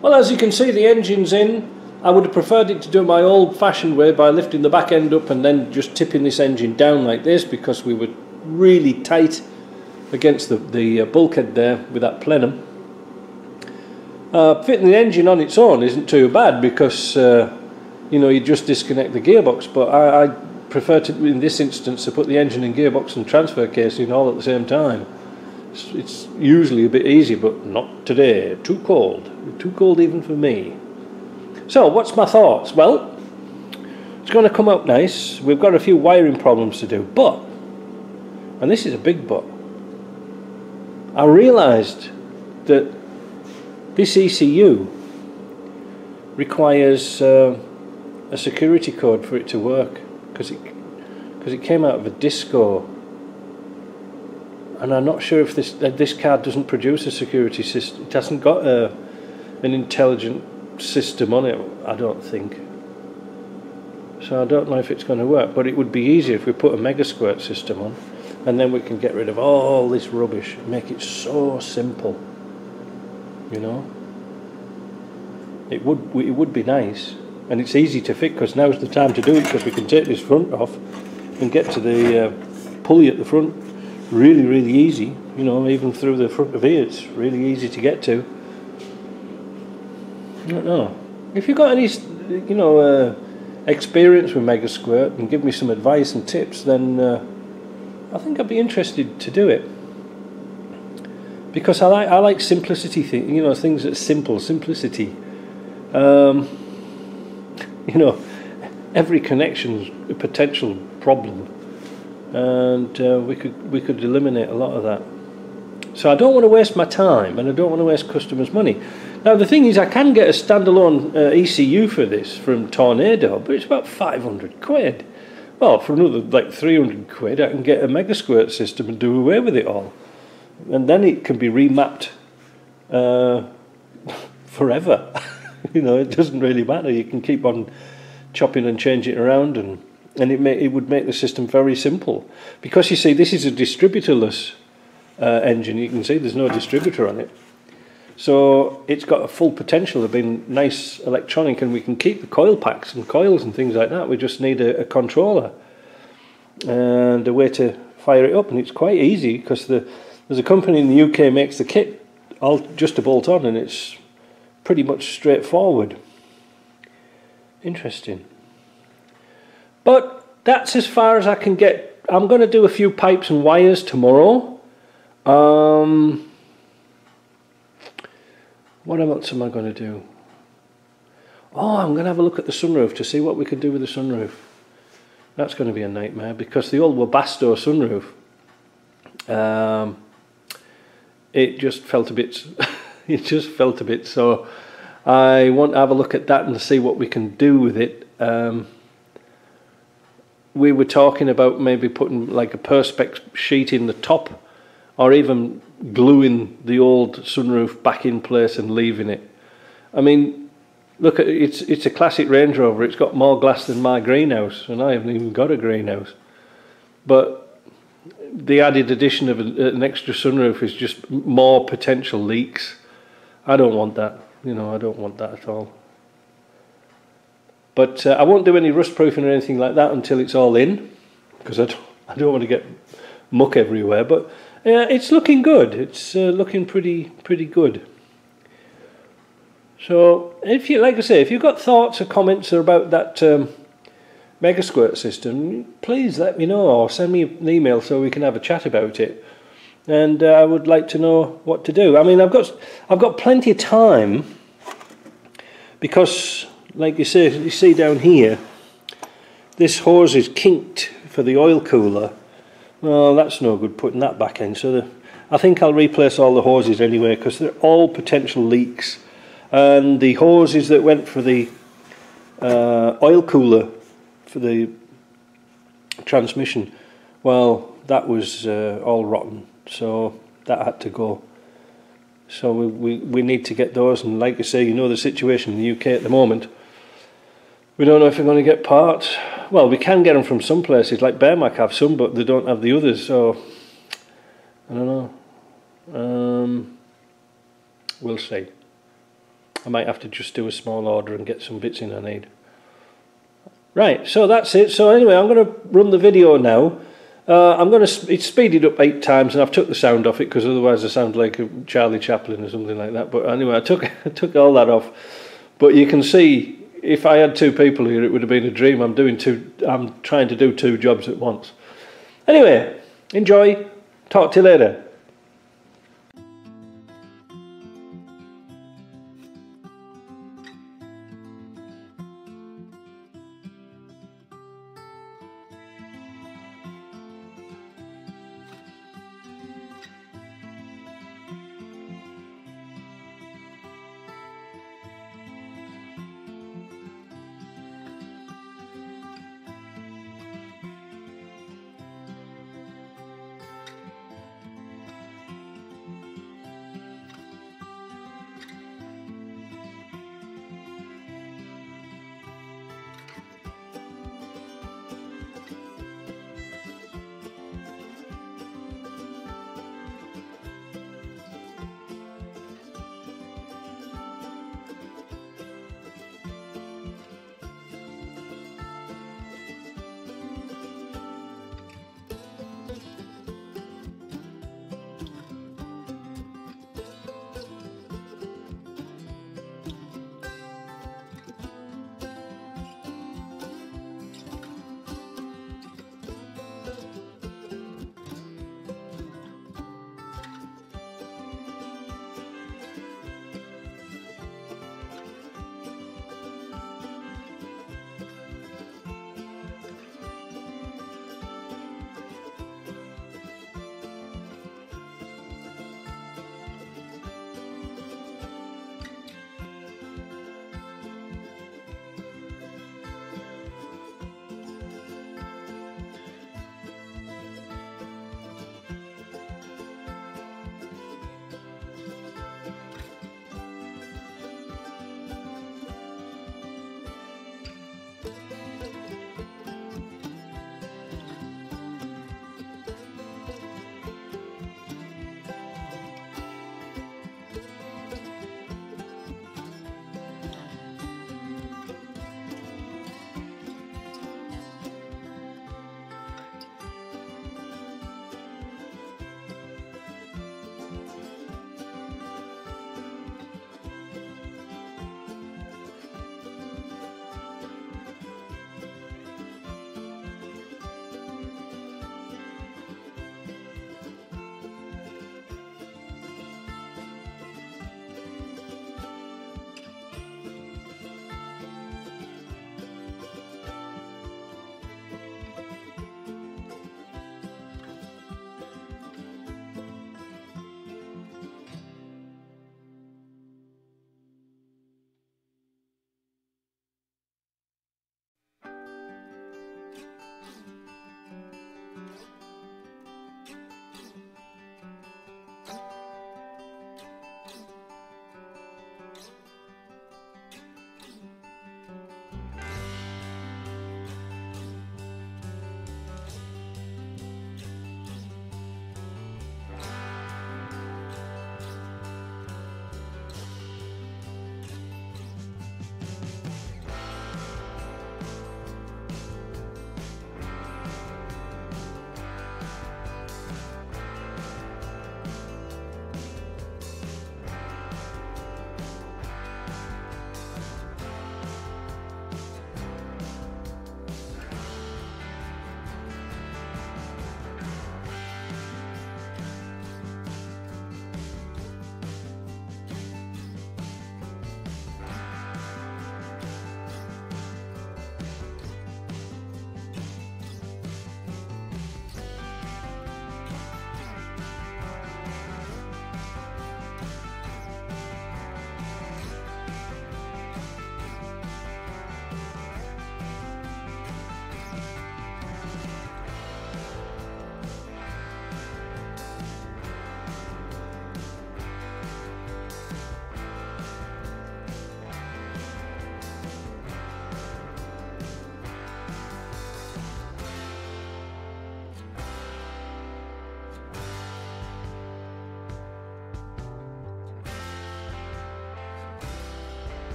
Well, as you can see, the engine's in. I would have preferred it to do my old-fashioned way by lifting the back end up and then just tipping this engine down like this, because we were really tight against the bulkhead there with that plenum. Fitting the engine on its own isn't too bad, because you know, you just disconnect the gearbox, but I prefer to, in this instance, to put the engine and gearbox and transfer casing all at the same time. It's usually a bit easier, but not today. Too cold even for me. So what's my thoughts? Well, it's going to come out nice. We've got a few wiring problems to do, but, and this is a big but, I realised that this ECU requires a security code for it to work, because it came out of a disco, and I'm not sure if this card doesn't produce a security system. It hasn't got an intelligent system on it, I don't think. So I don't know if it's going to work, but it would be easier if we put a mega squirt system on, and then we can get rid of all this rubbish, make it so simple, you know. It would be nice, and it's easy to fit, because now's the time to do it, because we can take this front off and get to the pulley at the front really easy, you know. Even through the front of here it's really easy to get to. I don't know if you've got any, you know, experience with mega squirt and give me some advice and tips, then I think I'd be interested to do it, because I like simplicity, you know, things that are simple, simplicity. You know, every connection's a potential problem, and we could eliminate a lot of that. So I don't want to waste my time, and I don't want to waste customers' money. Now the thing is, I can get a standalone ECU for this from Tornado, but it's about 500 quid. Well, for another like 300 quid, I can get a mega squirt system and do away with it all, and then it can be remapped forever. You know, it doesn't really matter. You can keep on chopping and changing it around, and it would make the system very simple. Because you see, this is a distributorless engine. You can see there's no distributor on it, so it's got a full potential of being nice electronic, and we can keep the coil packs and coils and things like that. We just need a controller and a way to fire it up, and it's quite easy, because there's a company in the UK makes the kit all just to bolt on, and it's pretty much straightforward. Interesting. But that's as far as I can get. I'm going to do a few pipes and wires tomorrow. What else am I going to do? Oh, I'm going to have a look at the sunroof to see what we can do with the sunroof. That's going to be a nightmare, because the old Webasto sunroof, it just felt a bit it just felt a bit, so I want to have a look at that and see what we can do with it. We were talking about maybe putting like a perspex sheet in the top, or even gluing the old sunroof back in place and leaving it. I mean, look at it, it's a classic Range Rover. It's got more glass than my greenhouse, and I haven't even got a greenhouse. But the added addition of an extra sunroof is just more potential leaks. I don't want that, you know. I don't want that at all. But I won't do any rust proofing or anything like that until it's all in, because I don't want to get muck everywhere. But it's looking good. It's looking pretty good. So if you, like I say, if you've got thoughts or comments about that mega squirt system, please let me know, or send me an email so we can have a chat about it. And I would like to know what to do. I mean, I've got plenty of time, because like you see down here, this hose is kinked for the oil cooler. Well, that's no good putting that back in, so I think I'll replace all the hoses anyway, because they're all potential leaks. And the hoses that went for the oil cooler for the transmission, well, that was all rotten, so that had to go. So we need to get those, and like I say, you know the situation in the UK at the moment. We don't know if we're going to get parts. Well, we can get them from some places, like Bearmac have some, but they don't have the others, so I don't know. We'll see. I might have to just do a small order and get some bits in I need. Right, so that's it. So anyway, I'm going to run the video now. It's speeded up 8 times, and I've took the sound off it because otherwise I sound like a Charlie Chaplin or something like that. But anyway, I took all that off. But you can see, if I had 2 people here, it would have been a dream. I'm trying to do 2 jobs at once. Anyway, enjoy. Talk to you later.